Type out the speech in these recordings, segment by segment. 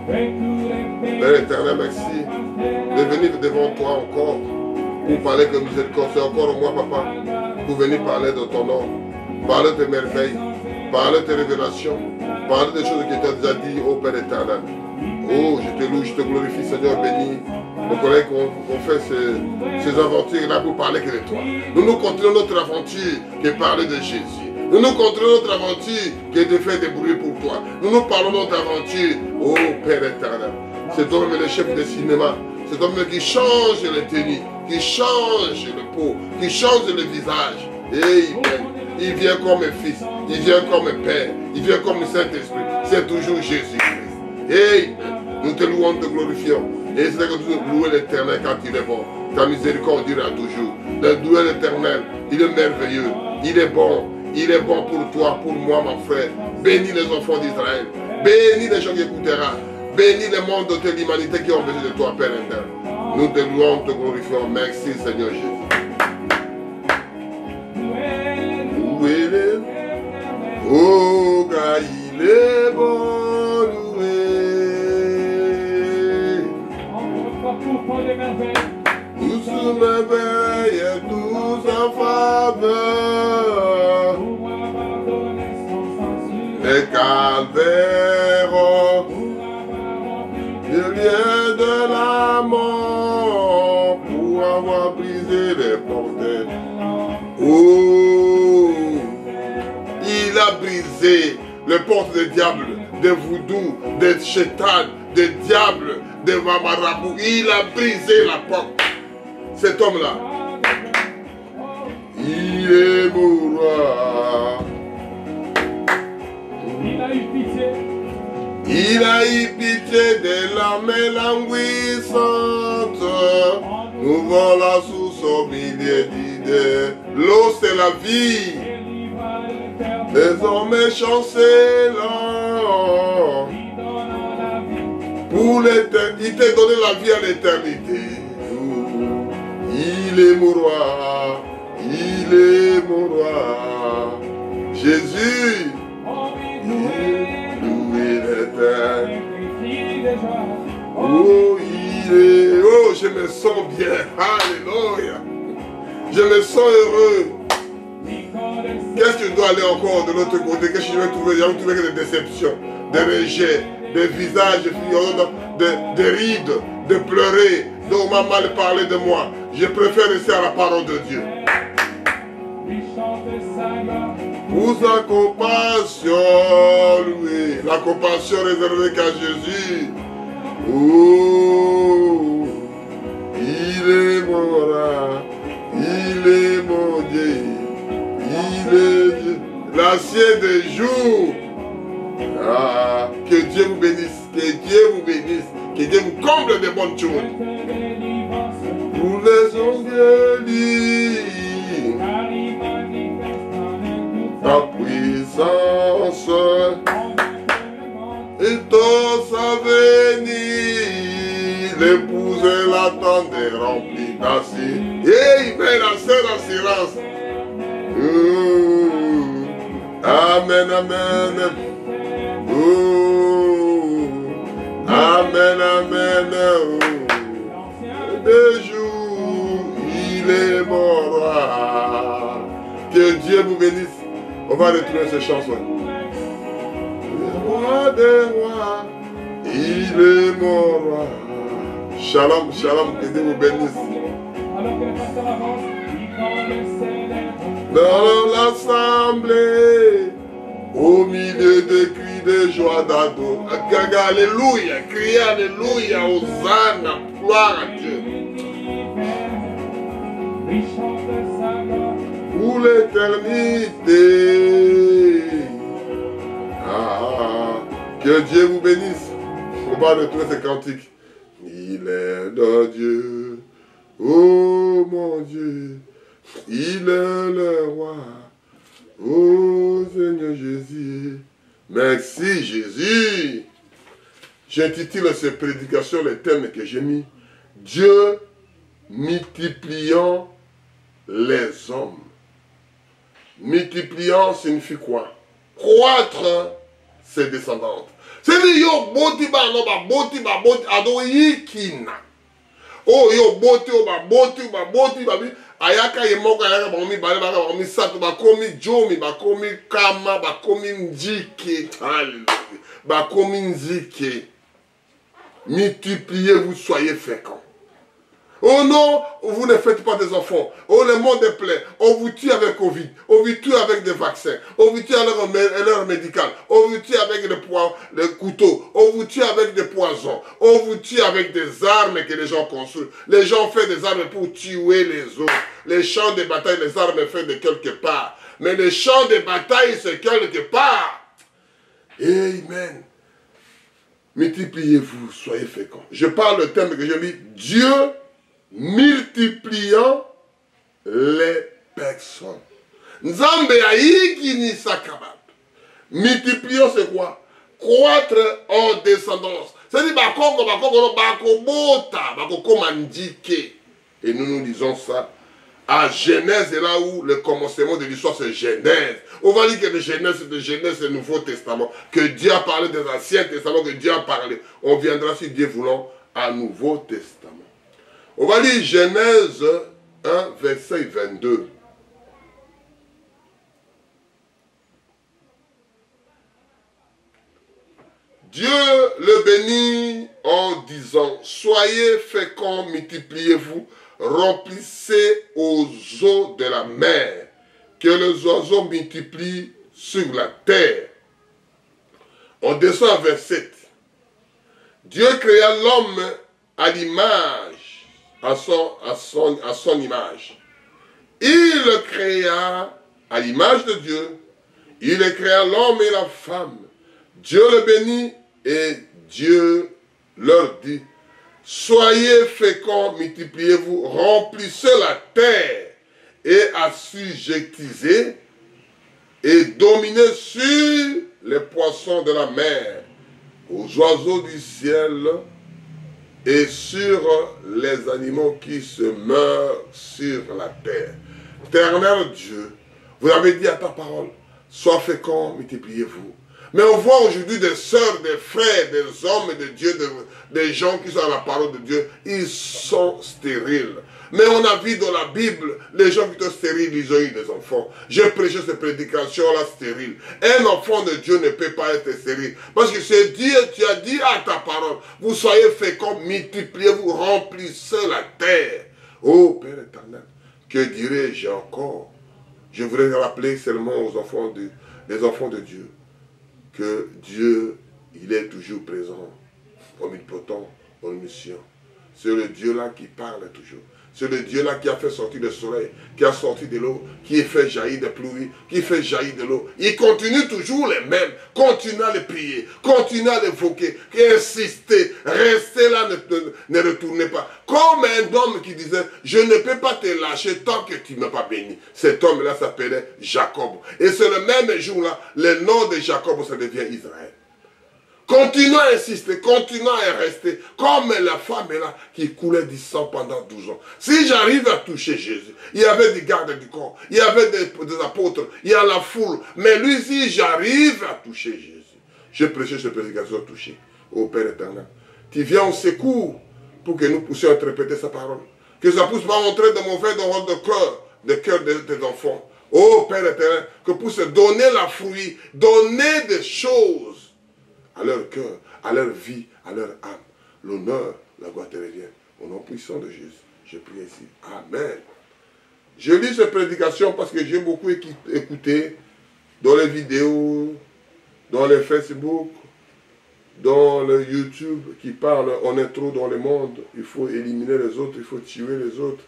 Père éternel, merci de venir devant toi encore pour parler que miséricorde. C'est encore moi, papa, pour venir parler de ton nom, parler de tes merveilles, parler de tes révélations, parler des choses que tu as déjà dit, ô Père éternel. Oh, je te loue, je te glorifie, Seigneur béni. Mon collègue, on fait ces aventures-là pour parler que de toi. Nous continuons notre aventure qui est parler de Jésus. Nous continuons notre aventure qui est de faire des bruits pour toi. Nous parlons de notre aventure, oh Père éternel. C'est toi-même le chef de cinéma. C'est toi-même qui change les tenues, qui change le peau, qui change le visage. Et il vient comme un fils, il vient comme un père, il vient comme le Saint-Esprit. C'est toujours Jésus-Christ. Et nous te louons, te glorifions. Et c'est que nous louons l'Éternel quand il est bon. Ta miséricorde dira toujours. Louer l'Éternel, il est merveilleux, il est bon. Il est bon pour toi, pour moi, mon frère. Bénis les enfants d'Israël. Bénis les gens qui écouteront. Bénis le monde de l'humanité qui ont besoin de toi, Père éternel. Nous te louons, te glorifions. Merci, Seigneur Jésus. Oh, car il est bon, loué. Tous merveilles et tous en faveur. Les calvaires, le lien de la mort pour avoir brisé les portes. Oh, il a brisé les portes des diables, des voodoo, des chétans, des diables, des mamarabou. Il a brisé la porte. Cet homme-là, il est mon roi. Il a eu pitié de l'âme languissante. Nous voilà sous son milieu d'idées. L'eau c'est la vie. Les hommes méchants c'est l'or. Pour l'éternité, il t'a donné la vie à l'éternité. Il est mon roi. Il est mon roi. Jésus. Oh, je me sens bien. Alléluia. Je me sens heureux. Qu'est-ce que je dois aller encore de l'autre côté? Qu'est-ce que je vais trouver? Je vais trouver que des déceptions, des rejets, des visages, des rides, de pleurer, on m'a mal parlé de moi. Je préfère rester à la parole de Dieu. Pour sa compassion, loué. La compassion réservée qu'à Jésus. Oh, il est mon roi, il est mon Dieu, il est Dieu. L'ancien des jours. Ah, que Dieu vous bénisse, que Dieu vous bénisse, que Dieu vous comble de bonnes choses. Pour les angéliques, ta puissance et tous à venir, l'épouse l'attendait remplie d'acier. Et il met la seule assurance. Amen, amen. Amen, amen. Des jours, il est mon roi. Que Dieu vous bénisse. On va retrouver ces chansons. Le roi des rois, il est mon roi. Shalom, shalom, que Dieu vous bénisse. Dans l'assemblée, au milieu de cris de joie d'ado, alléluia, criez alléluia, Hosanna, gloire à Dieu. Pour l'éternité. Ah, que Dieu vous bénisse. On va retrouver ces cantiques. Il est de Dieu, oh mon Dieu, il est le roi, oh Seigneur Jésus. Merci Jésus. J'intitule cette prédication le thème que j'ai mis. Dieu multipliant les hommes. Multipliant signifie quoi? Croître ses descendantes. C'est-à-dire, yo boti ba no ba boti ado yikina. Oh yo boti ba bi ayaka ye moko ayaka ba mi bale ba mi sato ba komi jomi ba komi kama ba komi njike. Hallelujah. Ba komi nzike. Multipliez-vous, soyez féconds. Oh non, vous ne faites pas des enfants. Oh, le monde est plein. On vous tue avec Covid. On vous tue avec des vaccins. On vous tue à l'heure médicale. On vous tue avec des couteaux. On vous tue avec des poisons. On vous tue avec des armes que les gens construisent. Les gens font des armes pour tuer les autres. Les champs de bataille, les armes font de quelque part. Mais les champs de bataille, c'est quelque part. Amen. Multipliez-vous, soyez féconds. Je parle le thème que j'ai mis, Dieu multipliant les personnes. Nzambe aïki ni sakabab. Multiplions c'est quoi? Croître en descendance. C'est-à-dire, et nous disons ça à Genèse, et là où le commencement de l'histoire c'est Genèse. On va dire que de Genèse, c'est le Nouveau Testament. Que Dieu a parlé des Anciens Testaments, que Dieu a parlé. On viendra, si Dieu voulant, à Nouveau Testament. On va lire Genèse 1, verset 22. Dieu le bénit en disant, soyez féconds, multipliez-vous, remplissez aux eaux de la mer, que les oiseaux multiplient sur la terre. On descend à verset 7. Dieu créa l'homme à l'image, à son image. Il le créa à l'image de Dieu. Il le créa l'homme et la femme. Dieu le bénit et Dieu leur dit, soyez féconds, multipliez-vous, remplissez la terre et assujettissez et dominez sur les poissons de la mer, aux oiseaux du ciel et sur les animaux qui se meurent sur la terre. Éternel Dieu, vous avez dit à ta parole, sois féconds, multipliez-vous. Mais on voit aujourd'hui des sœurs, des frères, des hommes de Dieu, des gens qui sont à la parole de Dieu, ils sont stériles. Mais on a vu dans la Bible, les gens qui sont stériles, ils ont eu des enfants. J'ai prêché cette prédication-là stérile. Un enfant de Dieu ne peut pas être stérile. Parce que c'est Dieu, tu as dit à ta parole, vous soyez féconds, multipliez-vous, remplissez la terre. Oh Père éternel, que dirais-je encore? Je voudrais rappeler seulement aux enfants les enfants de Dieu, que Dieu, il est toujours présent, omnipotent, omniscient. C'est le Dieu-là qui parle toujours. C'est le Dieu-là qui a fait sortir le soleil, qui a sorti de l'eau, qui fait jaillir des pluies, qui fait jaillir de l'eau. Il continue toujours les mêmes. Continuez à les prier, continuez à l'évoquer, insistez, restez là, ne retournez pas. Comme un homme qui disait, je ne peux pas te lâcher tant que tu ne m'as pas béni. Cet homme-là s'appelait Jacob. Et c'est le même jour-là, le nom de Jacob, ça devient Israël. Continuez à insister, continuez à rester comme la femme là qui coulait du sang pendant 12 ans. Si j'arrive à toucher Jésus, il y avait des gardes du corps, il y avait des apôtres, il y a la foule. Mais lui, si j'arrive à toucher Jésus, je prêche cette prédication touchée. Ô Père éternel, tu viens au secours pour que nous puissions interpréter sa parole. Que ça ne puisse pas entrer dans mon verre de cœur de tes enfants. Ô Père éternel, que puisse donner la fruit, donner des choses à leur cœur, à leur vie, à leur âme. L'honneur, la gloire te revient. Au nom puissant de Jésus, je prie ici. Amen. Je lis cette prédication parce que j'ai beaucoup écouté dans les vidéos, dans les Facebook, dans le YouTube qui parle, on est trop dans le monde, il faut éliminer les autres, il faut tuer les autres.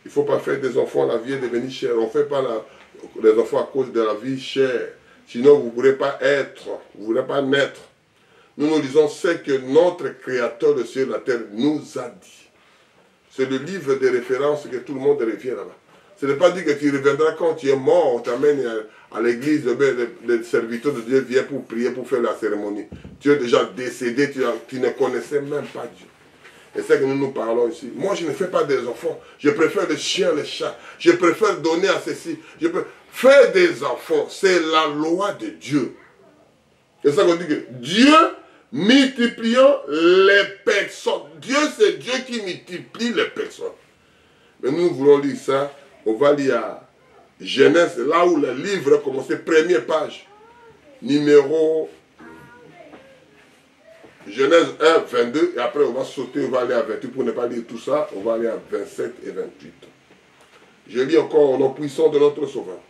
Il ne faut pas faire des enfants, la vie est devenue chère. On ne fait pas les enfants à cause de la vie chère. Sinon, vous ne pourrez pas être, vous ne pourrez pas naître. Nous nous disons ce que notre Créateur, le ciel et la terre, nous a dit. C'est le livre de référence que tout le monde revient là-bas. Ce n'est pas dit que tu reviendras quand tu es mort, on t'amène à l'église, le serviteur de Dieu vient pour prier, pour faire la cérémonie. Tu es déjà décédé, tu ne connaissais même pas Dieu. Et c'est que nous parlons ici. Moi, je ne fais pas des enfants. Je préfère les chiens, les chats. Je préfère donner à ceci. Faire des enfants, c'est la loi de Dieu. C'est ça qu'on dit que Dieu multipliant les personnes. Dieu, c'est Dieu qui multiplie les personnes. Mais nous voulons lire ça. On va lire à Genèse, là où le livre a commencé, première page. Numéro Genèse 1, 22. Et après, on va sauter, on va aller à 28. Pour ne pas lire tout ça, on va aller à 27 et 28. Je lis encore au nom puissant de notre Sauveur.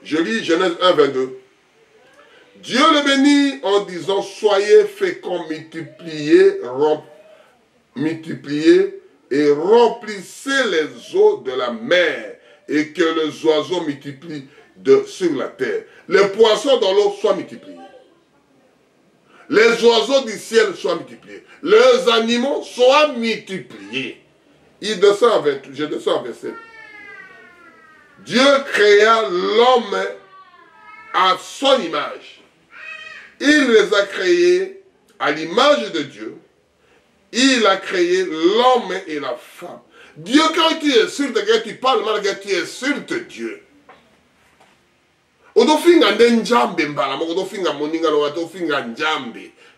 Je lis Genèse 1, 22. Dieu le bénit en disant, soyez féconds, multipliez et remplissez les eaux de la mer et que les oiseaux multiplient sur la terre. Les poissons dans l'eau soient multipliés. Les oiseaux du ciel soient multipliés. Les animaux soient multipliés. Il descend à 28, je descends à 27. Dieu créa l'homme à son image. Il les a créés à l'image de Dieu. Il a créé l'homme et la femme. Dieu, quand tu insultes quelqu'un, tu parles mal, tu insultes Dieu.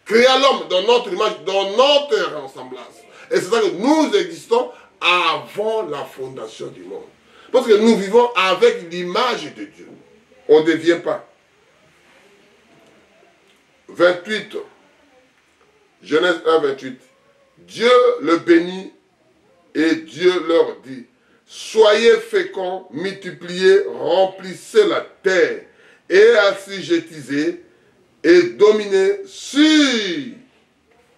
Créa l'homme dans notre image, dans notre ressemblance. Et c'est ça que nous existons avant la fondation du monde. Parce que nous vivons avec l'image de Dieu. On ne devient pas. 28. Genèse 1, 28. Dieu le bénit et Dieu leur dit, soyez féconds, multipliez, remplissez la terre et assujettisez et dominez sur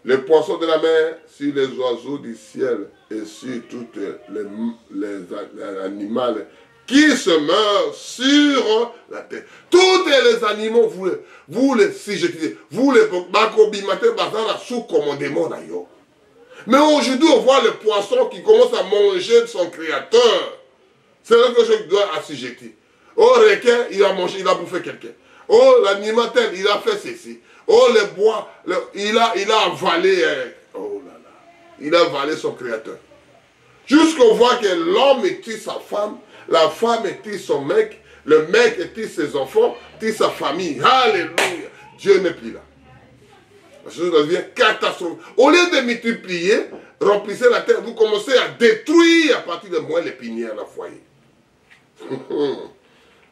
les poissons de la mer, sur les oiseaux du ciel et sur tous les animaux qui se meurent sur la terre. Tous les animaux, vous les sujettisez, vous les bakobimatez sous commandement d'ailleurs. Mais aujourd'hui, on voit le poisson qui commence à manger son créateur. C'est là que je dois assujettir. Oh, le requin, il a mangé, il a bouffé quelqu'un. Oh, l'animal tel, il a fait ceci. Oh, le bois, il a avalé. Oh là là. Il a avalé son créateur. Jusqu'on voit que l'homme tue sa femme, la femme tue son mec, le mec tue ses enfants, tue sa famille. Alléluia. Dieu n'est plus là. La chose devient catastrophique. Au lieu de multiplier, remplissez la terre, vous commencez à détruire à partir de moi les pinières, la foyer.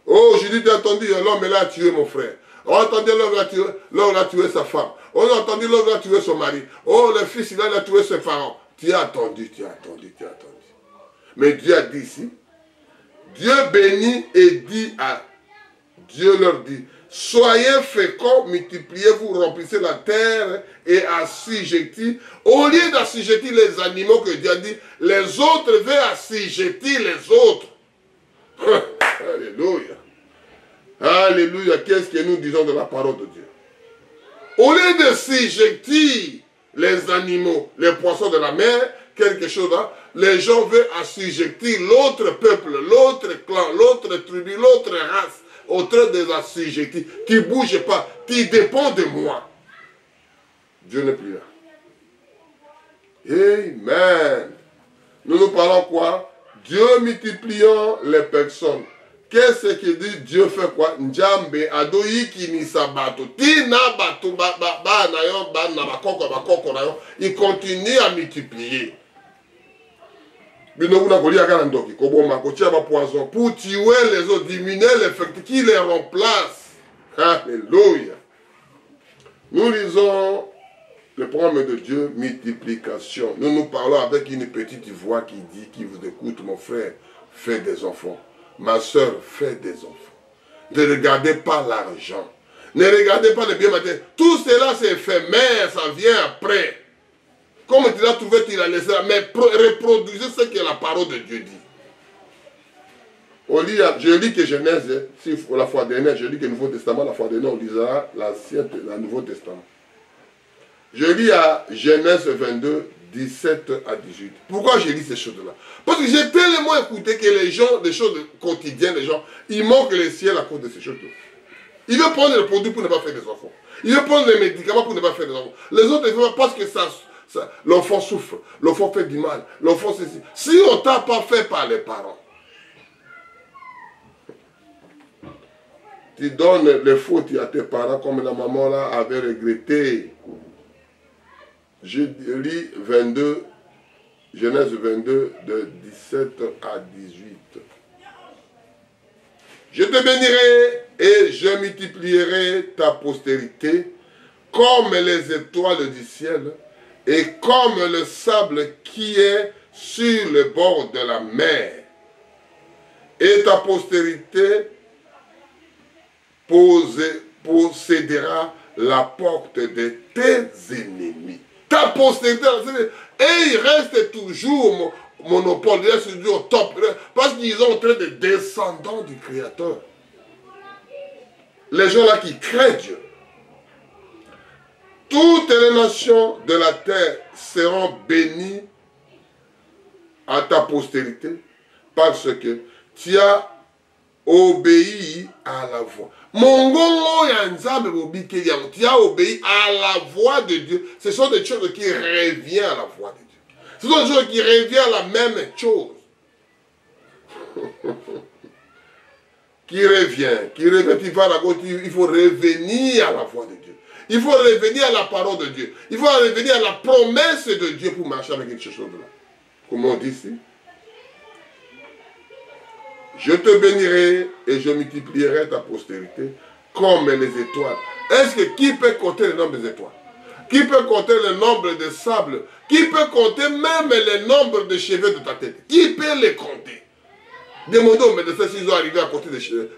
Oh, j'ai dit, t'as entendu, l'homme là a tué mon frère. On a entendu l'homme a tué sa femme. On a entendu l'homme a tué son mari. Oh, le fils, il a tué ses parents. Tu as attendu, tu as attendu, tu as attendu. Mais Dieu a dit ici, Dieu bénit et dit à Dieu leur dit, soyez féconds, multipliez-vous, remplissez la terre et assujettis. Au lieu d'assujettir les animaux que Dieu a dit, les autres veulent assujettir les autres. Alléluia. Alléluia. Qu'est-ce que nous disons de la parole de Dieu? Au lieu de s'éjecter les animaux, les poissons de la mer, quelque chose là, les gens veulent assujettir l'autre peuple, l'autre clan, l'autre tribu, l'autre race, au train de l'assujettir. Tu ne bouges pas, tu dépends de moi. Dieu n'est plus là. Amen. Nous parlons quoi? Dieu multipliant les personnes. Qu'est-ce qu'il dit? Dieu fait quoi? Njambe adoyi ni sabato. Tina bato ba na yo ba na bakoko na yo. Il continue à multiplier. Bino kuna kolia kana ndoki koboma kotia ba poison pour tuer les autres, diminuer l'effet qui les remplace. Alléluia. Nous lisons le programme de Dieu, multiplication. Nous parlons avec une petite voix qui dit, qui vous écoute, mon frère, fais des enfants. Ma soeur, fais des enfants. Ne regardez pas l'argent. Ne regardez pas le bien matériel. Tout cela, c'est éphémère, ça vient après. Comme tu l'as trouvé, tu l'as laissé là. Mais reproduisez ce que la parole de Dieu dit. Je lis que Genèse, si la fois dernière, je lis que le Nouveau Testament, la fois dernière, on lisera le Nouveau Testament. Je lis à Genèse 22, 17 à 18. Pourquoi je lis ces choses-là? Parce que j'ai tellement écouté que les gens, des choses quotidiennes, les gens, ils manquent le ciel à cause de ces choses-là. Ils veulent prendre le produit pour ne pas faire des enfants. Ils veulent prendre les médicaments pour ne pas faire des enfants. Les autres, ils font parce que l'enfant souffre, l'enfant fait du mal, l'enfant ceci. Si on ne t'a pas fait par les parents, tu donnes les fautes à tes parents comme la maman là avait regretté. Je lis 22, Genèse 22, de 17 à 18. Je te bénirai et je multiplierai ta postérité comme les étoiles du ciel et comme le sable qui est sur le bord de la mer. Et ta postérité possédera la porte de tes ennemis. Ta postérité, et il reste toujours monopole, il reste toujours au top, parce qu'ils sont en train de descendants du Créateur. Les gens là qui créent Dieu. Toutes les nations de la terre seront bénies à ta postérité parce que tu as obéi à la voix. Tu as obéi à la voix de Dieu. Ce sont des choses qui reviennent à la voix de Dieu. Ce sont des choses qui reviennent à la même chose. Qui revient. Tu vas à la gauche, il faut revenir à la voix de Dieu. Il faut revenir à la parole de Dieu. Il faut revenir à la promesse de Dieu pour marcher avec quelque chose là. Comment on dit ici? Je te bénirai et je multiplierai ta postérité comme les étoiles. Est-ce que qui peut compter le nombre des étoiles? Qui peut compter le nombre de sables? Qui peut compter même le nombre de cheveux de ta tête? Qui peut les compter? Demandons aux médecins s'ils ont arrivé à compter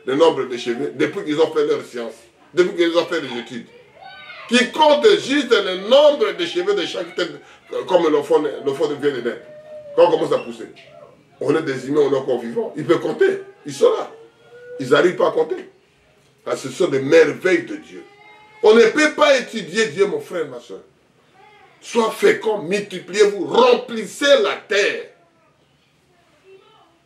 le nombre de cheveux depuis qu'ils ont fait leur science, depuis qu'ils ont fait des études. Qui compte juste le nombre de cheveux de chaque tête, comme l'enfant vient de naître. Quand on commence à pousser. On est des humains, on est encore vivants. Ils peuvent compter. Ils sont là. Ils n'arrivent pas à compter. Ah, ce sont des merveilles de Dieu. On ne peut pas étudier Dieu, mon frère, ma soeur. Sois fécond, multipliez-vous, remplissez la terre.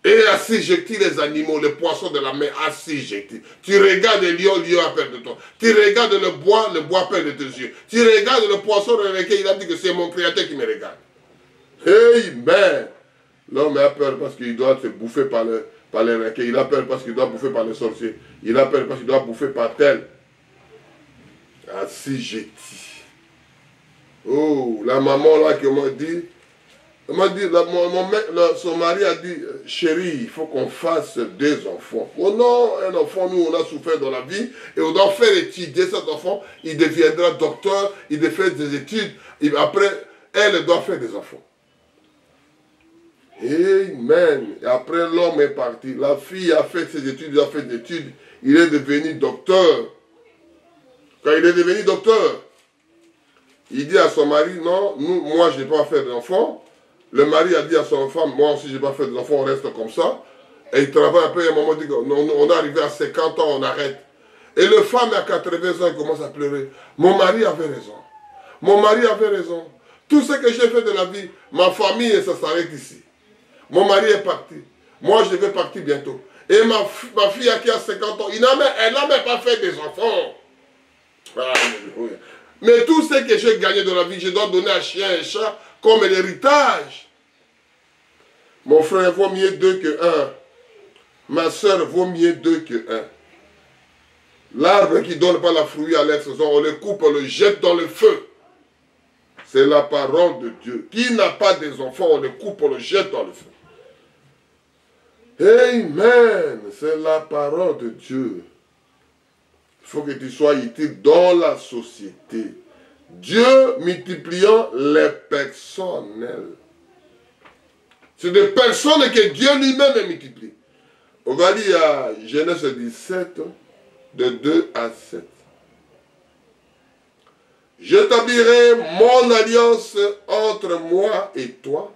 Et assujettis les animaux, les poissons de la mer, assujettis. Tu regardes les lions, le lion a peur de toi. Tu regardes le bois a peur de tes yeux. Tu regardes le poisson, le requin, il a dit que c'est mon créateur qui me regarde. Amen. L'homme a peur parce qu'il doit se bouffer par les requins. Il a peur parce qu'il doit bouffer par les sorciers. Il a peur parce qu'il doit bouffer par tel. Assujetti. Oh, la maman là qui m'a dit, son mari a dit, chérie, il faut qu'on fasse 2 enfants. Oh non, un enfant, nous, on a souffert dans la vie, et on doit faire étudier cet enfant, il deviendra docteur, il doit faire des études, et après, elle doit faire des enfants. Amen. Et après, l'homme est parti. La fille a fait ses études, il a fait des études, il est devenu docteur. Quand il est devenu docteur, il dit à son mari, non, moi je n'ai pas fait d'enfants. Le mari a dit à son femme, moi aussi je n'ai pas fait d'enfants, on reste comme ça. Et il travaille un peu, et à un moment, il dit, on est arrivé à 50 ans, on arrête. Et le femme à 80 ans, il commence à pleurer. Mon mari avait raison. Mon mari avait raison. Tout ce que j'ai fait de la vie, ma famille, ça s'arrête ici. Mon mari est parti. Moi, je vais partir bientôt. Et ma fille qui a 50 ans, elle n'a même pas fait des enfants. Mais tout ce que j'ai gagné dans la vie, je dois donner à chien et chat comme l'héritage. Mon frère vaut mieux 2 que 1. Ma soeur vaut mieux 2 que 1. L'arbre qui ne donne pas la fruit à la saison, on le coupe, on le jette dans le feu. C'est la parole de Dieu. Qui n'a pas des enfants, on le coupe, on le jette dans le feu. Amen. C'est la parole de Dieu. Il faut que tu sois utile dans la société. Dieu multipliant les personnels. C'est des personnes que Dieu lui-même multiplie. On va lire à Genèse 17, de 2 à 7. J'établirai mon alliance entre moi et toi,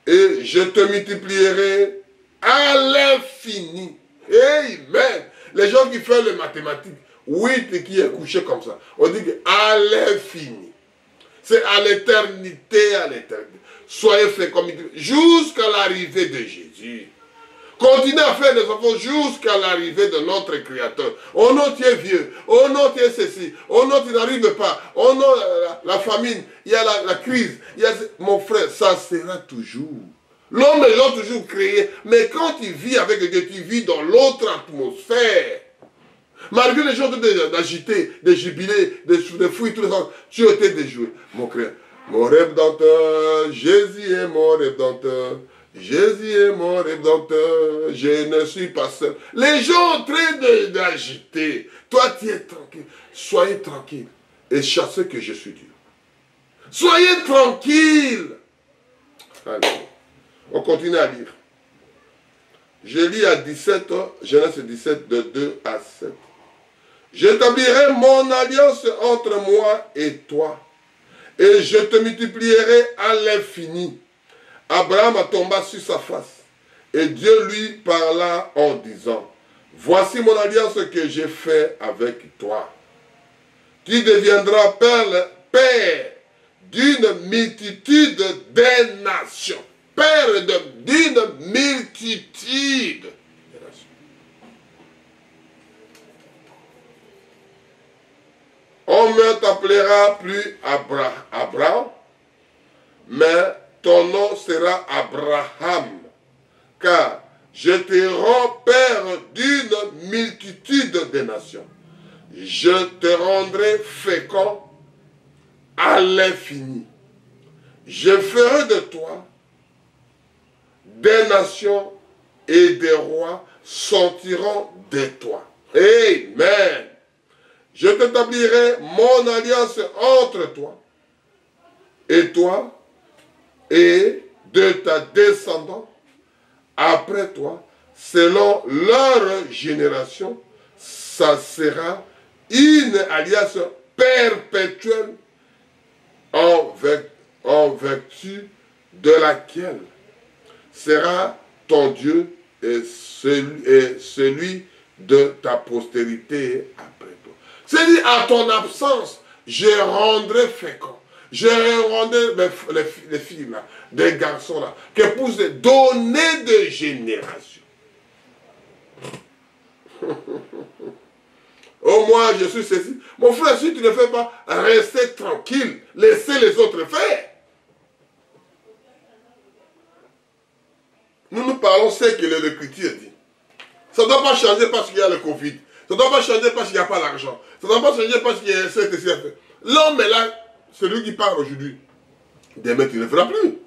et je te multiplierai à l'infini. Amen. Les gens qui font les mathématiques, 8 qui est couché comme ça, on dit qu'à l'infini. C'est à l'éternité, à l'éternité. Soyez faits comme jusqu'à l'arrivée de Jésus. Continuez à faire des enfants jusqu'à l'arrivée de notre Créateur. Oh non, tu es vieux. Oh non, tu es ceci. Oh non, tu n'arrives pas. Oh non, la famine. Il y a la crise. Mon frère, ça sera toujours. L'homme est là toujours créé, mais quand tu vis avec Dieu, tu vis dans l'autre atmosphère. Malgré les gens d'agiter, de jubiler, de fouiller, tout ça, tu étais déjoué. Mon frère, mon rédempteur, Jésus est mon rédempteur. Jésus est mon rédempteur, je ne suis pas seul. Les gens en train d'agiter. Toi, tu es tranquille. Soyez tranquille et chassez que je suis Dieu. Soyez tranquille. Allez, on continue à lire. Je lis à 17, Genèse 17, de 2 à 7. J'établirai mon alliance entre moi et toi, et je te multiplierai à l'infini. Abraham tomba sur sa face, et Dieu lui parla en disant, voici mon alliance que j'ai faite avec toi. Tu deviendras père d'une multitude de nations. Père d'une multitude de nations. On ne t'appellera plus Abraham, mais ton nom sera Abraham, car je te rends père d'une multitude de nations. Je te rendrai fécond à l'infini. Je ferai de toi des nations et des rois sortiront de toi. Amen. Je t'établirai mon alliance entre toi et de ta descendance après toi, selon leur génération, ça sera une alliance perpétuelle en vertu de laquelle sera ton Dieu et celui de ta postérité après toi. C'est-à-dire, à ton absence, je rendrai fécond. Je rendrai les filles là, des garçons là, qui poussent donner de génération. Au moins, je suis ceci. Mon frère, si tu ne fais pas, restez tranquille. Laissez les autres faire. Nous parlons ce que l'Écriture dit. Ça ne doit pas changer parce qu'il y a le Covid. Ça ne doit pas changer parce qu'il n'y a pas l'argent. Ça ne doit pas changer parce qu'il y a ce que c'est fait. L'homme est là, celui qui parle aujourd'hui. Demain, tu ne le feras plus.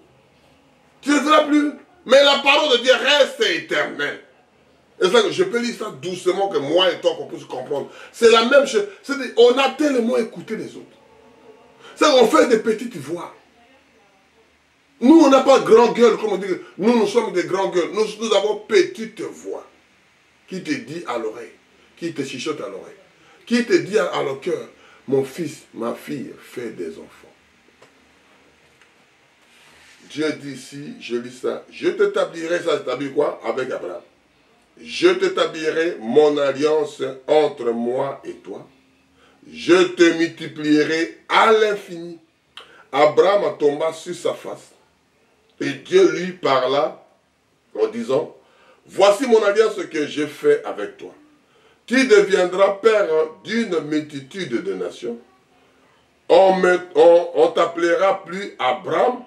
Tu ne le feras plus. Mais la parole de Dieu reste éternelle. Et ça, je peux lire ça doucement que moi et toi qu'on puisse comprendre. C'est la même chose. On a tellement écouté les autres. C'est qu'on fait des petites voix. Nous, on n'a pas grand gueule, comme on dit. Nous sommes des grands gueules. Nous avons petite voix qui te dit à l'oreille, qui te chuchote à l'oreille, qui te dit à le cœur, mon fils, ma fille, fais des enfants. Dieu dit ici, je lis ça, je t'établirai, ça s'établit quoi? Avec Abraham. Je t'établirai mon alliance entre moi et toi. Je te multiplierai à l'infini. Abraham tomba sur sa face. Et Dieu lui parla en disant, voici mon alliance que j'ai faite avec toi. Tu deviendras père d'une multitude de nations. On t'appellera plus Abraham,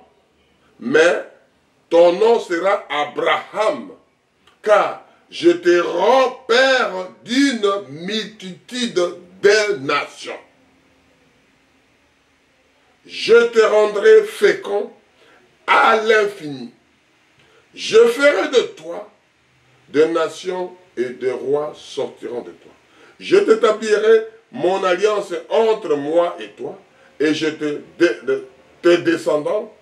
mais ton nom sera Abraham, car je te rends père d'une multitude de nations. Je te rendrai fécond à l'infini. Je ferai de toi des nations et des rois sortiront de toi. Je t'établirai mon alliance entre moi et toi, et tes descendants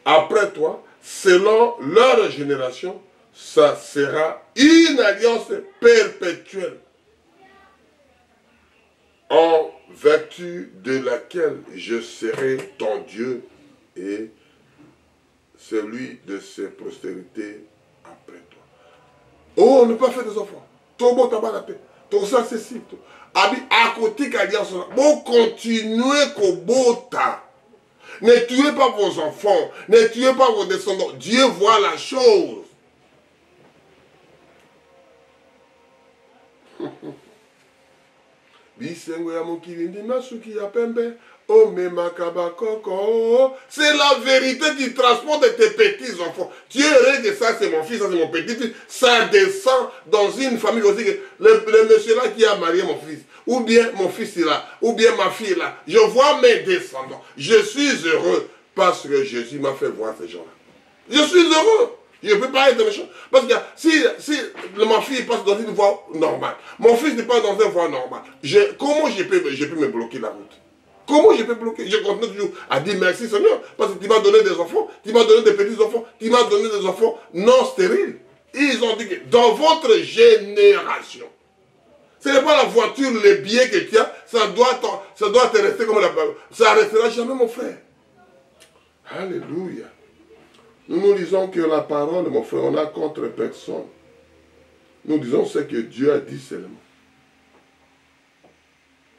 après toi, selon leur génération, ça sera une alliance perpétuelle en vertu de laquelle je serai ton Dieu et celui de ses postérités après toi. Oh, on ne peut pas faire des enfants. Tobo tabac la paix. Tout ça, c'est si. À côté d'alliance, bon, continuez qu'au beau tas. Ne tuez pas vos enfants, ne tuez pas vos descendants. Dieu voit la chose. Bisengo ya mokili ndima suki ya pembe. Oh, mais makabakoko. C'est la vérité qui transporte tes petits enfants. Tu es heureux que ça c'est mon fils, ça c'est mon petit-fils. Ça descend dans une famille aussi. Le monsieur là qui a marié mon fils. Ou bien mon fils est là. Ou bien ma fille est là. Je vois mes descendants. Je suis heureux parce que Jésus m'a fait voir ces gens-là. Je suis heureux. Je ne peux pas être méchant. Parce que si ma fille passe dans une voie normale, mon fils n'est pas dans une voie normale, comment je peux me bloquer la route? Comment je peux bloquer? Je continue toujours à dire merci Seigneur, parce que tu m'as donné des enfants, tu m'as donné des petits-enfants, tu m'as donné des enfants non stériles. Ils ont dit que dans votre génération, ce n'est pas la voiture, les billets que tu as, ça doit te rester comme la Bible. Ça ne restera jamais mon frère. Alléluia. Nous disons que la parole, mon frère, on n'a contre personne. Nous disons ce que Dieu a dit seulement.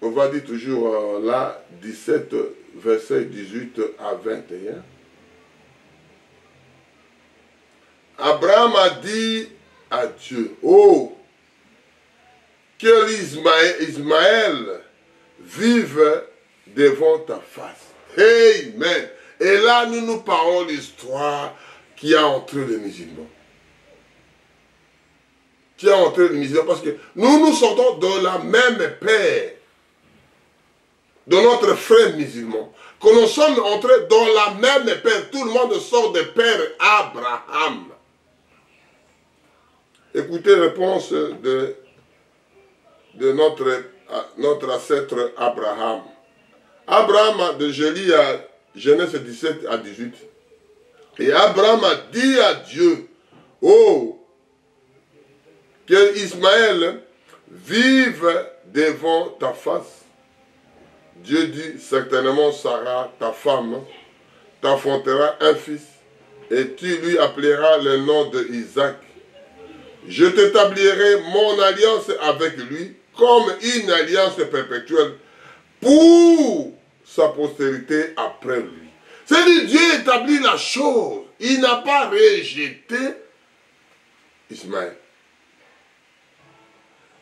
On va dire toujours là, 17, verset 18 à 21. Abraham a dit à Dieu, oh, que l'Ismaël vive devant ta face. Amen. Et là, nous parlons l'histoire qui a entre les musulmans. Qui a entre les musulmans, parce que nous sortons de la même paix, de notre frère musulman. Que nous sommes entrés dans la même paix. Tout le monde sort de père Abraham. Écoutez la réponse de notre ancêtre Abraham. Abraham, je lis à Genèse 17 à 18. Et Abraham a dit à Dieu, oh, que Ismaël vive devant ta face. Dieu dit, certainement Sarah, ta femme, t'enfantera un fils, et tu lui appelleras le nom de Isaac. Je t'établirai mon alliance avec lui comme une alliance perpétuelle pour sa postérité après lui. C'est-à-dire, Dieu établit la chose. Il n'a pas rejeté Ismaël.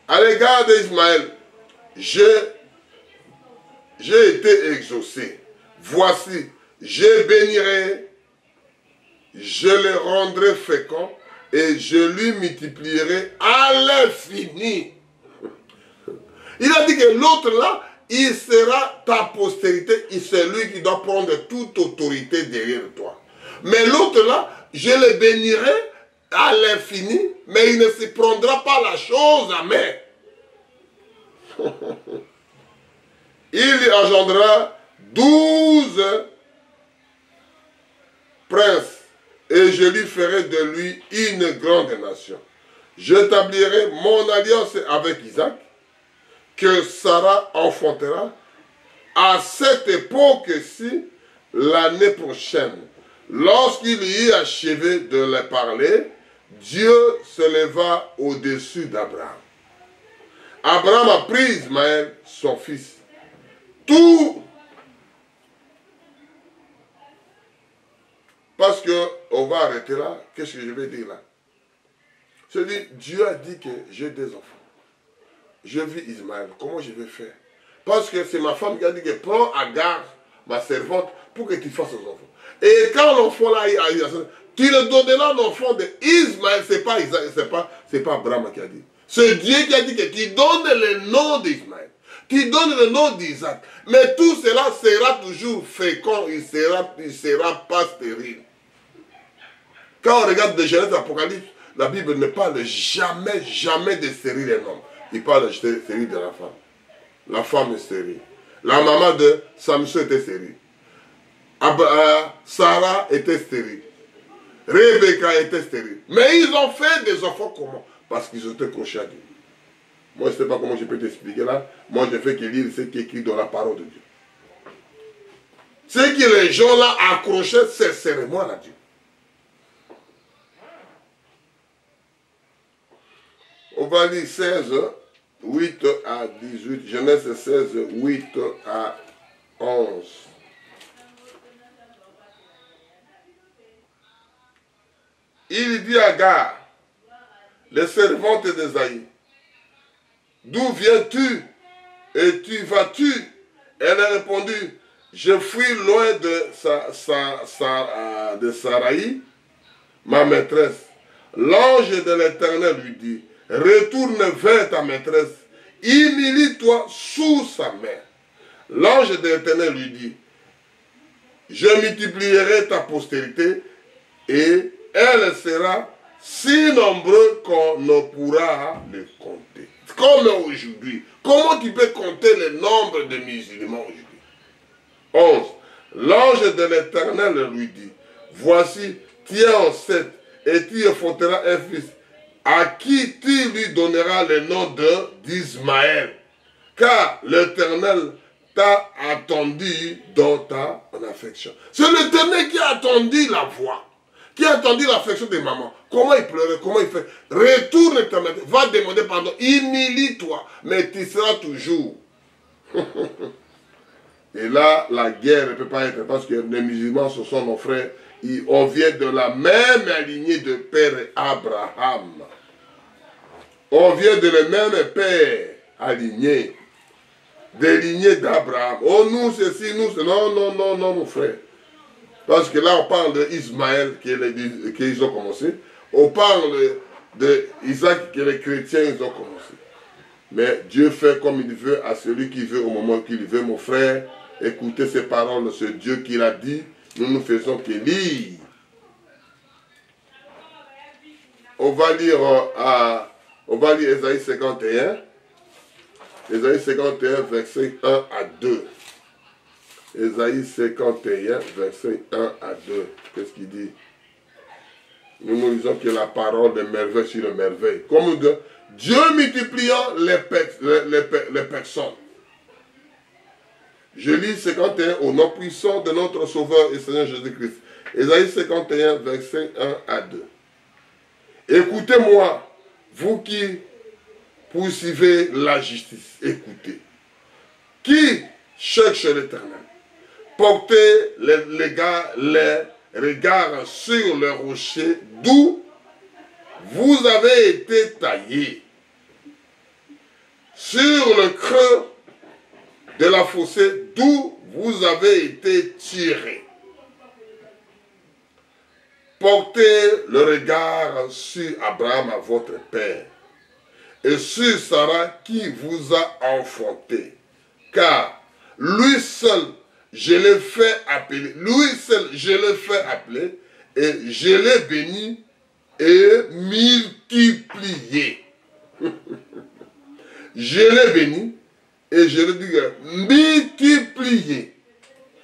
À l'égard d'Ismaël, j'ai été exaucé. Voici, je bénirai, je le rendrai fécond et je lui multiplierai à l'infini. Il a dit que l'autre là, il sera ta postérité, c'est lui qui doit prendre toute autorité derrière toi. Mais l'autre là, je le bénirai à l'infini, mais il ne se prendra pas la chose à main. Il engendrera 12 princes, et je lui ferai de lui une grande nation. J'établirai mon alliance avec Isaac, que Sarah enfantera à cette époque-ci, l'année prochaine. Lorsqu'il y eut achevé de le parler, Dieu se leva au-dessus d'Abraham. Abraham a pris Ismaël, son fils. Tout, parce qu'on va arrêter là, qu'est-ce que je vais dire là? Je dis, Dieu a dit que j'ai des enfants. Je vis Ismaël, comment je vais faire? Parce que c'est ma femme qui a dit que prends Agar, ma servante, pour que tu fasses aux enfants. Et quand l'enfant là, tu le donneras l'enfant d'Ismaël, c'est pas Isaac, c'est pas Abraham qui a dit. C'est Dieu qui a dit que tu donnes le nom d'Ismaël. Tu donnes le nom d'Isaac. Mais tout cela sera toujours fécond, il sera pas stérile. Quand on regarde de Genèse Apocalypse, la Bible ne parle jamais de stérile un homme. Il parle de stérile de la femme. La femme est stérile. La maman de Samson était stérile. Sarah était stérile. Rebecca était stérile. Mais ils ont fait des enfants comment? Parce qu'ils étaient crochés à Dieu. Moi, je ne sais pas comment je peux t'expliquer là. Moi, je fais que lire ce qui est écrit dans la parole de Dieu. Ce que les gens là accrochaient, c'est serment à Dieu. On va lire 16, 8 à 18. Genèse 16, 8 à 11. Il dit à Agar, les servantes d'Ésaïe, d'où viens-tu? et tu vas-tu? Elle a répondu, je fuis loin de Saraï, ma maîtresse. L'ange de l'Éternel lui dit, retourne vers ta maîtresse, humilie-toi sous sa main. L'ange de l'Éternel lui dit, je multiplierai ta postérité et elle sera si nombreuse qu'on ne pourra les compter. Comme aujourd'hui. Comment tu peux compter le nombre de musulmans aujourd'hui? 11. L'ange de l'Éternel lui dit, voici, tu es enceinte et tu enfanteras un fils à qui tu lui donneras le nom d'Ismaël. Car l'Éternel t'a attendu dans ta affection. C'est l'Éternel qui a attendu la voix, qui a attendu l'affection de maman. Comment il pleurait, comment il fait? Retourne ta maîtresse, va demander pardon, humilie-toi, mais tu seras toujours. Et là, la guerre ne peut pas être, parce que les musulmans, ce sont nos frères, on vient de la même lignée de père Abraham. On vient de la même père aligné. Des lignées d'Abraham. Oh, nous, ceci, nous, non, non, non, non, mon frère. Parce que là, on parle d'Ismaël qu'ils ont commencé. On parle d'Isaac que les chrétiens, ils ont commencé. Mais Dieu fait comme il veut à celui qui veut au moment qu'il veut, mon frère. Écoutez ces paroles, ce Dieu qui l'a dit, nous ne faisons que lire. On va lire Ésaïe 51. Ésaïe 51, verset 1 à 2. Ésaïe 51, verset 1 à 2. Qu'est-ce qu'il dit? Nous nous disons que la parole de merveille sur le merveille. Comme nous disons, Dieu multipliant les personnes. Je lis 51 au nom puissant de notre Sauveur et Seigneur Jésus-Christ. Ésaïe 51, verset 1 à 2. Écoutez-moi, vous qui poursuivez la justice. Écoutez. Qui cherche l'Éternel? Portez les regards sur le rocher d'où vous avez été taillés. Sur le creux de la fossée d'où vous avez été tirés. Portez le regard sur Abraham, votre père, et sur Sarah qui vous a enfanté. Car lui seul, je l'ai fait appeler. Lui seul, je l'ai fait appeler, et je l'ai béni et multiplié. Je l'ai béni et je l'ai multiplié.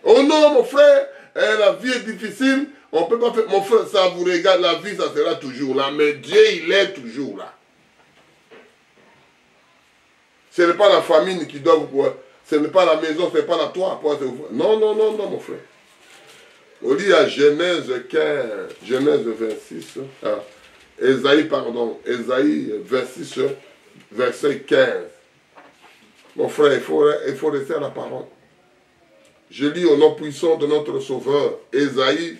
Oh non, mon frère, la vie est difficile. On ne peut pas faire. Mon frère, ça vous regarde, la vie, ça sera toujours là. Mais Dieu, il est toujours là. Ce n'est pas la famine qui doit vous... Ce n'est pas la maison, ce n'est pas la toit. Non, non, non, non, mon frère. On lit à Genèse 15, Genèse 26, Ésaïe 26, verset 15. Mon frère, il faut rester à la parole. Je lis au nom puissant de notre Sauveur, Ésaïe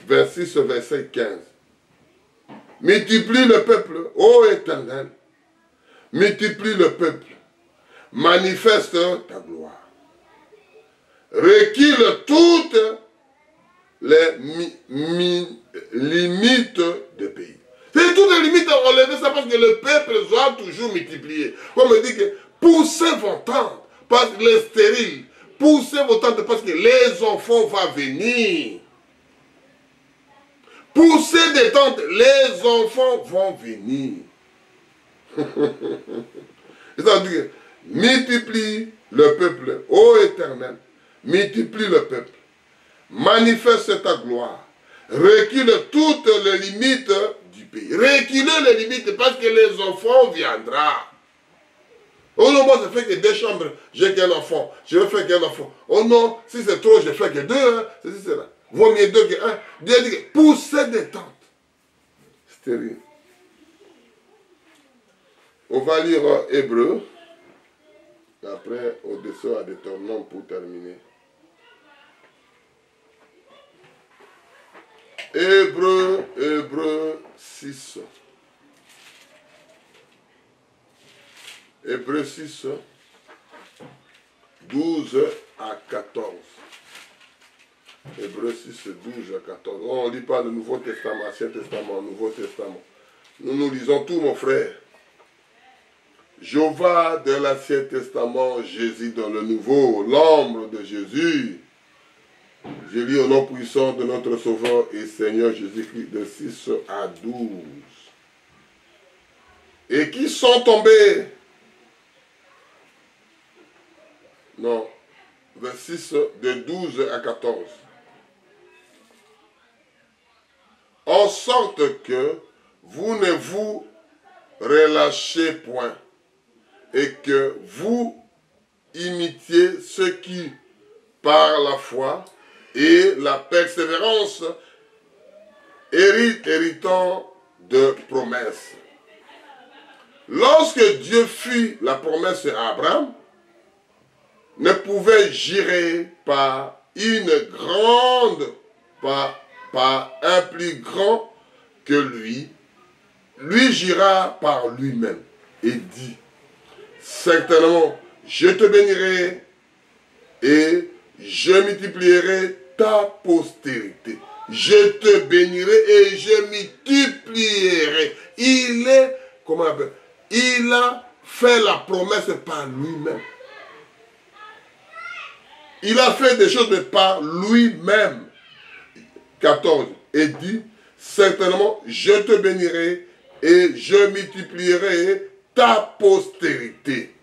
26, verset 15. Multiplie le peuple, ô Éternel, multiplie le peuple, manifeste ta gloire. Recule toutes les limites des pays. C'est toutes les limites à enlever ça parce que le peuple doit toujours multiplier. On me dit que poussez vos tentes, parce que les stériles, poussez vos tentes parce que les enfants vont venir. Poussez des tentes, les enfants vont venir. C'est-à-dire, multiplie le peuple, ô Éternel, multiplie le peuple, manifeste ta gloire, recule toutes les limites du pays. Reculez les limites parce que les enfants viendront. Oh non, moi je fais que 2 chambres, j'ai qu'un enfant, je vais faire qu'un enfant. Oh non, si c'est trop, je fais que 2, hein. Ceci, c'est là. Vaut mieux 2 que 1. Dieu dit que poussez des tentes. Stérile. On va lire Hébreu. Après, on descend à Deutéronome pour terminer. Hébreu 6. Hébreu 6. 12 à 14. Hébreux 6, 12 à 14. On ne lit pas le Nouveau Testament, Ancien Testament, Nouveau Testament. Nous lisons tout, mon frère. Jéhovah de l'Ancien Testament, Jésus dans le Nouveau, l'ombre de Jésus. Je lis au nom puissant de notre Sauveur et Seigneur Jésus-Christ de 6 à 12. Et qui sont tombés. Non, vers 6 de 12 à 14. En sorte que vous ne vous relâchez point et que vous imitiez ceux qui, par la foi et la persévérance, héritant de promesses. Lorsque Dieu fit la promesse à Abraham, ne pouvait jurer par une grande, par un plus grand que lui jura par lui-même et dit, certainement, je te bénirai et je multiplierai ta postérité. Je te bénirai et je multiplierai. Il a fait la promesse par lui-même. Il a fait des choses par lui-même. 14. Et dit, certainement, je te bénirai et je multiplierai ta postérité.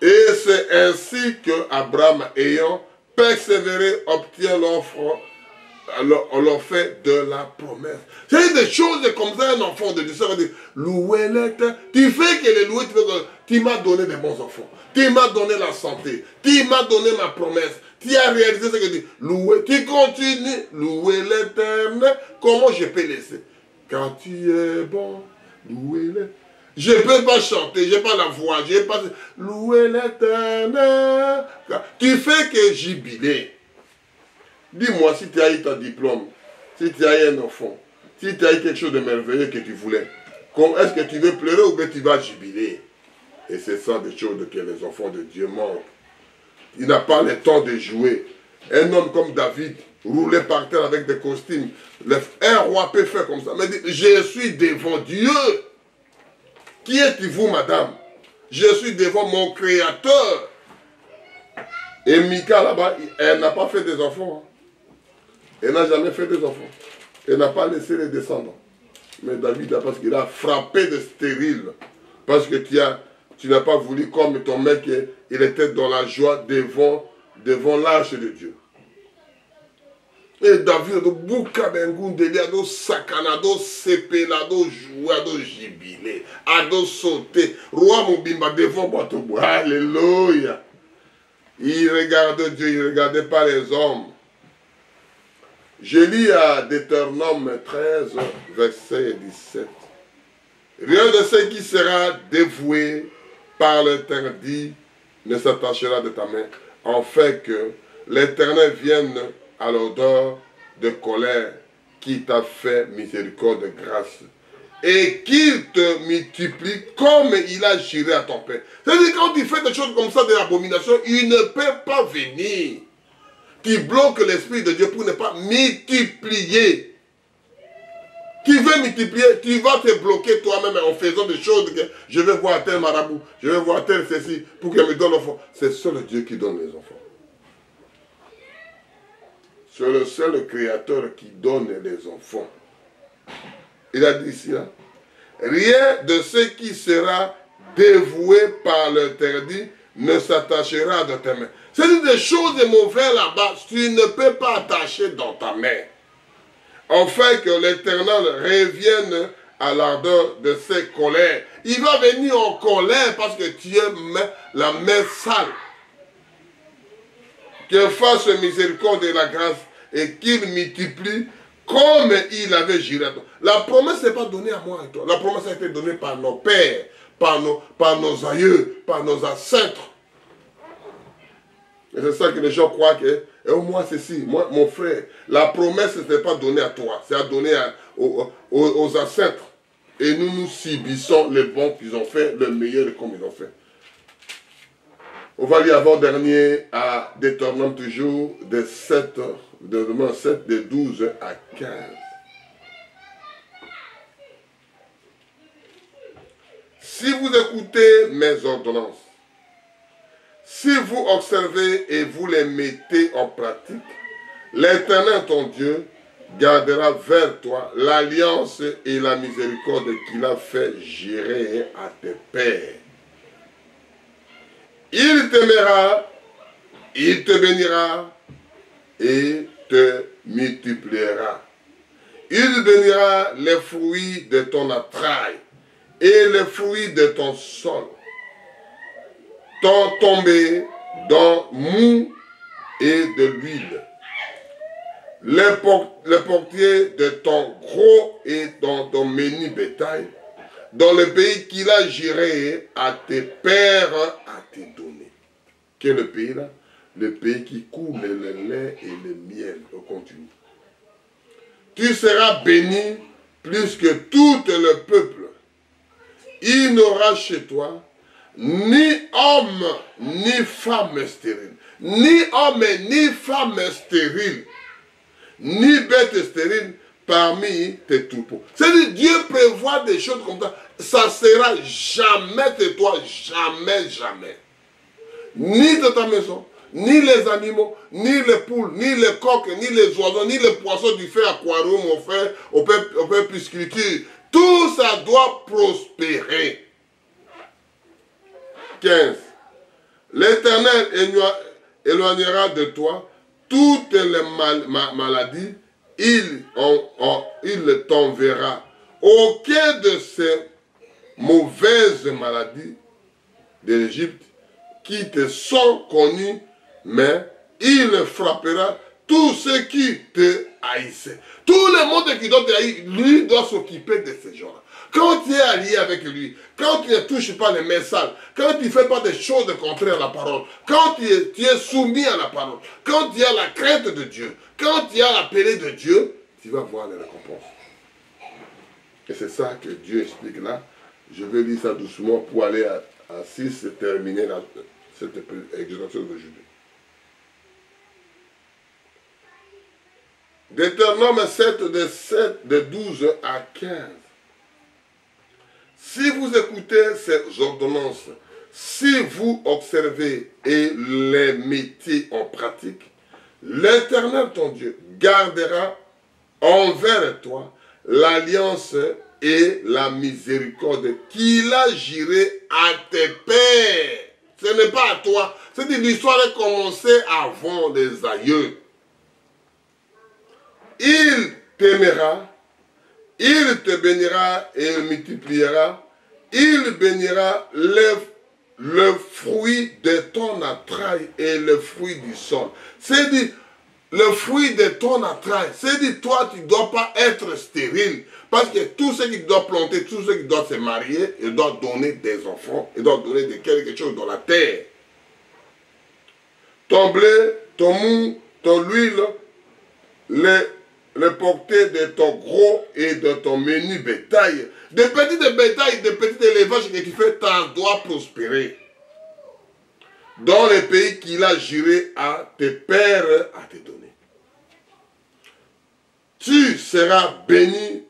Et c'est ainsi que Abraham, ayant persévéré, obtient l'offre, fait de la promesse. C'est des choses comme ça, un enfant de Dieu, ça veut dire, louer l'éternel. Tu fais que les louer, tu m'as donné des bons enfants. Tu m'as donné la santé. Tu m'as donné ma promesse. Tu as réalisé ce que tu dis. Louer, tu continues, louer l'éternel. Comment je peux laisser? Quand tu es bon, louer l'éternel. Je ne peux pas chanter, je n'ai pas la voix, je n'ai pas... Louer l'éternel. Tu fais que jubiler. Dis-moi si tu as eu ton diplôme, si tu as eu un enfant, si tu as eu quelque chose de merveilleux que tu voulais. Est-ce que tu veux pleurer ou bien tu vas jubiler? Et c'est ça des choses que les enfants de Dieu manquent. Il n'a pas le temps de jouer. Un homme comme David, roulé par terre avec des costumes. Un roi peut faire comme ça. Mais dit, je suis devant Dieu. Qui êtes-vous, madame? Je suis devant mon Créateur. Et Mika, là-bas, elle n'a pas fait des enfants. Elle n'a jamais fait des enfants. Elle n'a pas laissé les descendants. Mais David, parce qu'il a frappé de stérile. Parce que tu n'as pas voulu, comme ton mec, il était dans la joie devant l'arche de Dieu. Et David, ado sakanado sepelado jouado jubilé, ado sauté, roi Mobimba devant Boitobo. Alléluia. Il regarde Dieu, il ne regardait pas les hommes. Je lis à Deutéronome 13, verset 17. Rien de ce qui sera dévoué par l'Éternel ne s'attachera de ta main, en fait que l'Éternel vienne à l'odeur de colère qui t'a fait miséricorde de grâce et qu'il te multiplie comme il a juré à ton père. C'est-à-dire quand tu fais des choses comme ça de l'abomination, il ne peut pas venir. Tu bloques l'Esprit de Dieu pour ne pas multiplier. Qui veut multiplier, tu vas te bloquer toi-même en faisant des choses que je vais voir tel marabout, je vais voir tel ceci pour qu'il me donne l'enfant. C'est seul Dieu qui donne les enfants. C'est le seul Créateur qui donne les enfants. Il a dit ici, là, rien de ce qui sera dévoué par l'Interdit ne s'attachera de tes mains. C'est des choses mauvaises là-bas, tu ne peux pas attacher dans ta main. Enfin que l'Éternel revienne à l'ardeur de ses colères. Il va venir en colère parce que tu aimes la main sale. Qu'il fasse miséricorde et la grâce et qu'il multiplie comme il avait juré à toi. La promesse n'est pas donnée à moi et toi. La promesse a été donnée par nos pères, par nos aïeux, par nos ancêtres. Et c'est ça que les gens croient que, et au moins ceci, moi, mon frère, la promesse n'est pas donnée à toi, c'est à donner aux ancêtres. Et nous subissons le bon qu'ils ont fait, le meilleur comme ils ont fait. On va lire avant-dernier à Deutéronome toujours, de 7, de 12 à 15. Si vous écoutez mes ordonnances, si vous observez et vous les mettez en pratique, l'Éternel ton Dieu gardera vers toi l'alliance et la miséricorde qu'il a fait jurer à tes pères. Il t'aimera, il te bénira et te multipliera. Il bénira les fruits de ton entraille et les fruits de ton sol, ton tombé dans mou et de l'huile, le portier de ton gros et dans ton menu bétail, dans le pays qu'il a juré à tes pères à te donner. Quel est le pays là? Le pays qui coule le lait et le miel. On continue. Tu seras béni plus que tout le peuple. Il n'aura chez toi ni homme ni femme stérile, ni homme ni femme stérile, ni bête stérile parmi tes troupeaux. C'est-à-dire, Dieu prévoit des choses comme ça. Ça sera jamais de toi, jamais, jamais. Ni de ta maison, ni les animaux, ni les poules, ni les coqs, ni les oiseaux, ni les poissons du fait aquarium, au fait pisciculture. Tout ça doit prospérer. 15. L'Éternel éloignera de toi toutes les maladies. Il t'enverra. Aucune de ces mauvaises maladies de l'Égypte qui te sont connues, mais il frappera tous ceux qui te haïssaient. Tout le monde qui doit te haïr, lui doit s'occuper de ces gens-là. Quand tu es allié avec lui, quand tu ne touches pas les mains sales, quand tu ne fais pas des choses contraires à la parole, quand tu es soumis à la parole, quand tu as la crainte de Dieu, quand tu as l'appelé de Dieu, tu vas voir les récompenses. Et c'est ça que Dieu explique là. Je vais lire ça doucement pour aller à 6 et terminer cette exhortation d'aujourd'hui. Deutéronome 7, de 12 à 15. Si vous écoutez ces ordonnances, si vous observez et les mettez en pratique, l'Éternel ton Dieu gardera envers toi l'alliance et la miséricorde qu'il a juré à tes pères. Ce n'est pas à toi. C'est-à-dire l'histoire a commencé avant les aïeux. Il t'aimera, il te bénira et il multipliera. Il bénira le fruit de ton entraille et le fruit du sol. C'est-à-dire, le fruit de ton entraille. C'est-à-dire, toi, tu ne dois pas être stérile. Parce que tous ceux qui doivent planter, tous ceux qui doivent se marier, ils doivent donner des enfants. Ils doivent donner quelque chose dans la terre. Ton blé, ton mou, ton huile, le porter de ton gros et de ton menu bétail. Des petits bétails, des petits élevages que tu fais, tu dois prospérer. Dans les pays qu'il a juré à tes pères à te donner. Tu seras béni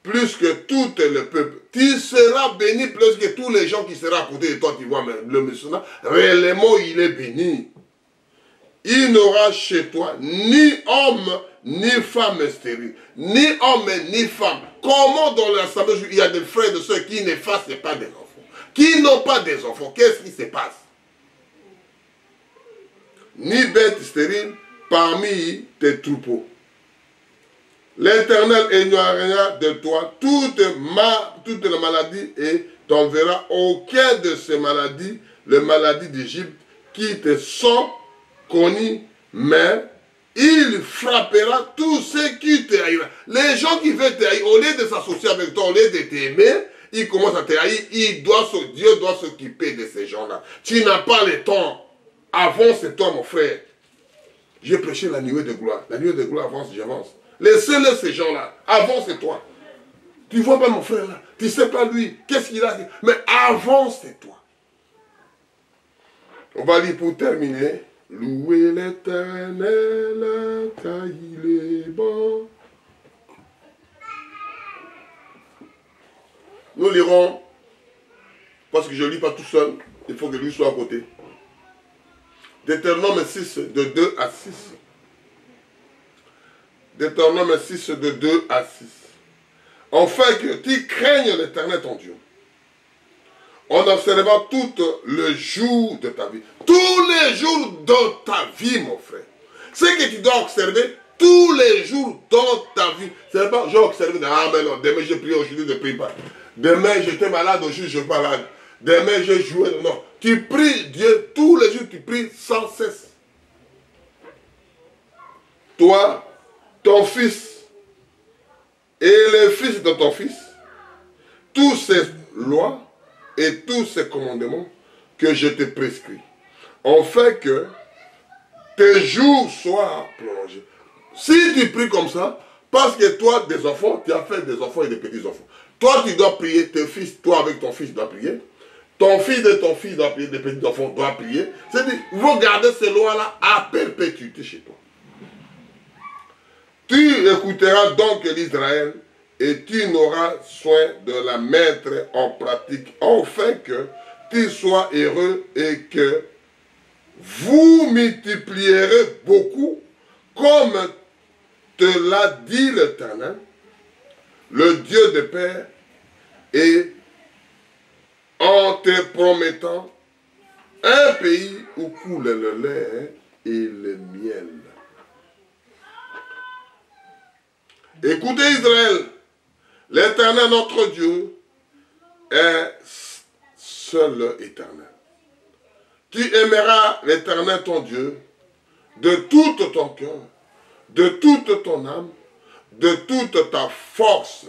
plus que tout le peuple. Tu seras béni plus que tous les gens qui seront à côté de toi. Tu vois, mais le musulman, réellement, il est béni. Il n'aura chez toi ni homme, ni femme stérile, ni homme, ni femme. Comment dans l'Assemblée, il y a des frères et de ceux qui ne fassent pas des enfants, qui n'ont pas des enfants. Qu'est-ce qui se passe? Ni bête stérile parmi tes troupeaux. L'Éternel éloignera de toi toutes les maladies et t'enverra aucune de ces maladies, les maladies d'Égypte, qui te sont connues, mais il frappera tous ceux qui te haïront. Les gens qui veulent te haïr, au lieu de s'associer avec toi, au lieu de t'aimer, ils commencent à te haïr. Dieu doit s'occuper de ces gens-là. Tu n'as pas le temps. Avance-toi, mon frère. J'ai prêché la nuée de gloire. La nuée de gloire avance, j'avance. Laissez-le, ces gens-là. Avance-toi. Tu vois pas mon frère là. Tu sais pas lui. Qu'est-ce qu'il a dit? Mais avance-toi. On va lire pour terminer. Louez l'Éternel, car il est bon. Nous lirons, parce que je ne lis pas tout seul, il faut que lui soit à côté. Deutéronome 6, de 2 à 6. Deutéronome 6, de 2 à 6. Enfin que tu craignes l'Éternel ton Dieu, en observant tout le jour de ta vie. Tous les jours de ta vie, mon frère. Ce que tu dois observer tous les jours dans ta vie. Ce n'est pas, j'ai observé, ah mais non, demain j'ai prié, aujourd'hui je ne prie pas. Demain j'étais malade, aujourd'hui je suis malade. Demain j'ai joué, non. Tu pries Dieu, tous les jours tu pries sans cesse. Toi, ton fils et le fils de ton fils, tous ces lois et tous ces commandements que je te prescris, ont fait que tes jours soient prolongés. Si tu pries comme ça, parce que toi, des enfants, tu as fait des enfants et des petits-enfants. Toi, tu dois prier, tes fils, toi avec ton fils dois prier. Ton fils de ton fils doit prier, des petits-enfants doivent prier. C'est-à-dire, vous gardez ces lois-là à perpétuité chez toi. Tu écouteras donc l'Israël et tu n'auras soin de la mettre en pratique, afin que tu sois heureux et que vous multiplierez beaucoup, comme te l'a dit l'Éternel, le Dieu de père, et en te promettant un pays où coule le lait et le miel. Écoutez Israël, l'Éternel notre Dieu est seul éternel. Tu aimeras l'Éternel ton Dieu de tout ton cœur, de toute ton âme, de toute ta force.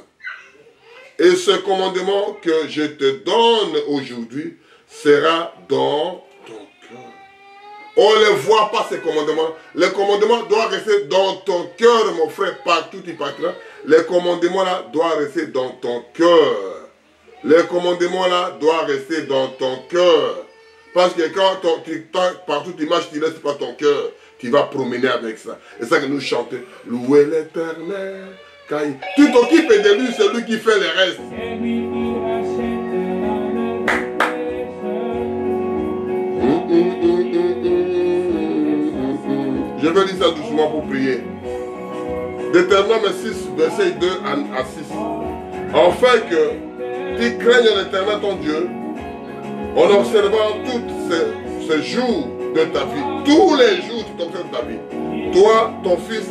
Et ce commandement que je te donne aujourd'hui sera dans ton cœur. On ne voit pas ces commandements. Les commandements doivent rester dans ton cœur, mon frère, partout tu partiras. Les commandements là doivent rester dans ton cœur. Les commandements là doivent rester dans ton cœur. Parce que quand partout tu marches, tu ne laisses pas ton cœur. Tu vas promener avec ça. Et ça que nous chantons. Louez l'Éternel. Tu t'occupes de lui, c'est lui qui fait le reste. Je vais lire ça doucement pour prier. Deutéronome 6, verset 2 à 6. Afin que tu craignes l'Éternel ton Dieu, en observant tous ces jours de ta vie, tous les jours de ta vie, toi, ton fils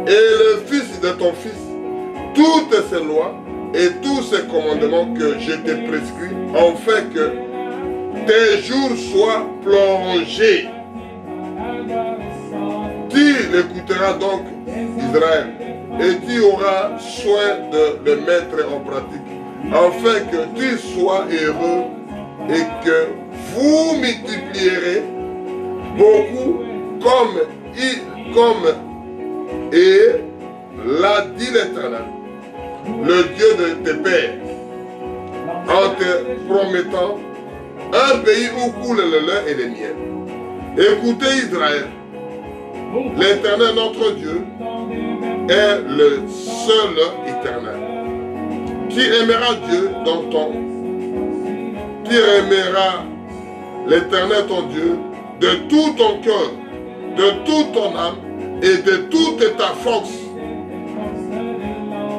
et le fils de ton fils, toutes ces lois et tous ces commandements que je t'ai prescrits, afin que tes jours soient prolongés. Tu l'écouteras donc, Israël, et tu auras soin de le mettre en pratique, afin que tu sois heureux et que vous multiplierez beaucoup comme et l'a dit l'Éternel, le Dieu de tes pères, en te promettant un pays où coule le lait et le miel. Écoutez Israël, l'Éternel notre Dieu est le seul éternel. Tu aimeras Dieu dans ton... Tu aimeras l'Éternel ton Dieu de tout ton cœur, de toute ton âme et de toute ta force.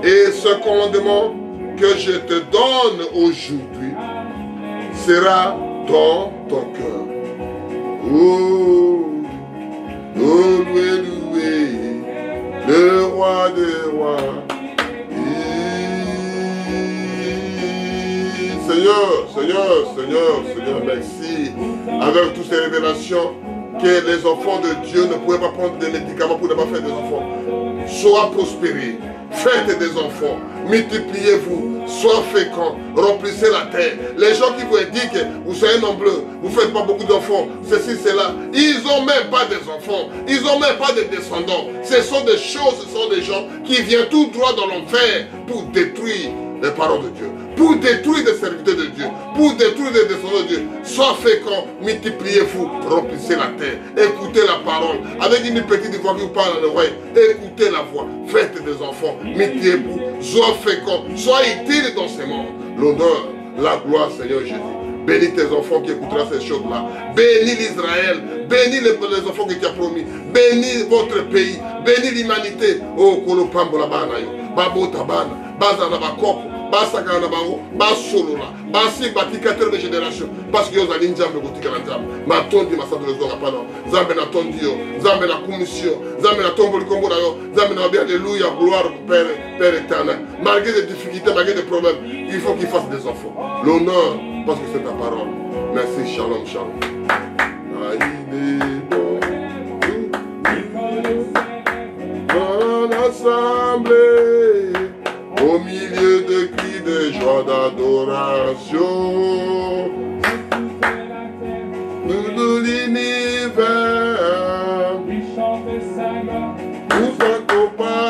Et ce commandement que je te donne aujourd'hui sera dans ton cœur. Oh, loué, loué, le roi des rois. Seigneur, merci. Avec toutes ces révélations, que les enfants de Dieu ne pouvaient pas prendre des médicaments pour ne pas faire des enfants. Sois prospérés, faites des enfants, multipliez-vous, soyez féconds, remplissez la terre. Les gens qui vous disent que vous soyez nombreux, vous ne faites pas beaucoup d'enfants, ceci, cela, ils n'ont même pas des enfants, ils n'ont même pas de descendants. Ce sont des choses, ce sont des gens qui viennent tout droit dans l'enfer pour détruire les paroles de Dieu, pour détruire des serviteurs de Dieu, pour détruire des descendants de Dieu. Sois fécond, multipliez-vous, remplissez la terre, écoutez la parole, avec une petite voix qui vous parle à l'oreille, écoutez la voix, faites des enfants, multipliez-vous, sois fécond, sois utile dans ce monde. L'honneur, la gloire, Seigneur Jésus. Bénis tes enfants qui écouteront ces choses-là. Bénis l'Israël. Bénis les enfants que tu as promis. Bénis votre pays. Bénis l'humanité. Oh, Kolopambo la banayo. Babo tabana. Bazana bakopo. Basakana bango. Basolola. Basi batikateur de génération. Parce que vous allez njambe gotika na njambe. Matondi masado les zonga pano. Zambe na tondio. Zambe na commission. Zambe na tombo likombo na yo. Zambe na bien alléluia. Gloire Père éternel. Malgré des difficultés, malgré des problèmes, il faut qu'il fasse des enfants. L'honneur. Parce que c'est ta parole. Merci, shalom, shalom. Dans l'assemblée, au milieu de cris de joie d'adoration, de l'univers, nous accompagnons.